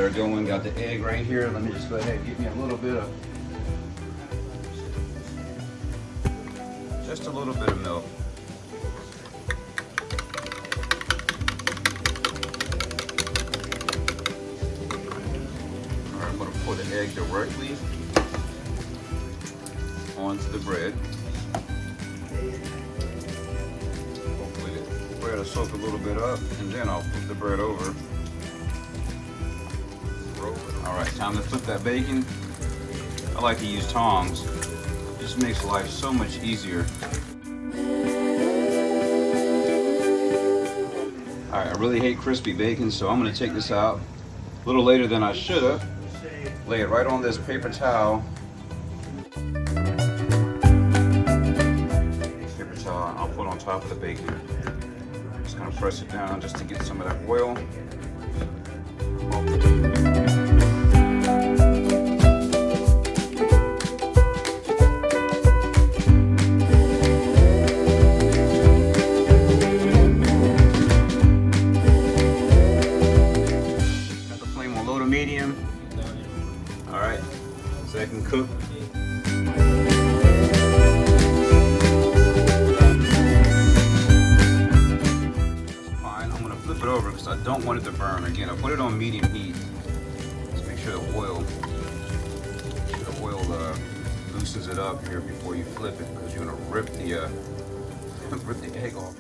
butter going. Got the egg right here. Let me just go ahead and get me a little bit of, just a little bit of milk. All right, I'm gonna pour the egg directly onto the bread. Hopefully the bread will soak a little bit up, and then I'll flip the bread over. All right, time to flip that bacon. I like to use tongs. It just makes life so much easier. All right, I really hate crispy bacon, so I'm gonna take this out a little later than I should have. Lay it right on this paper towel. Paper towel I'll put on top of the bacon. Just gonna press it down just to get some of that oil. Medium. All right, second cook. That's fine. I'm gonna flip it over because I don't want it to burn. Again, I put it on medium heat. Just make sure the oil loosens it up here before you flip it, because you're gonna rip the rip the egg off.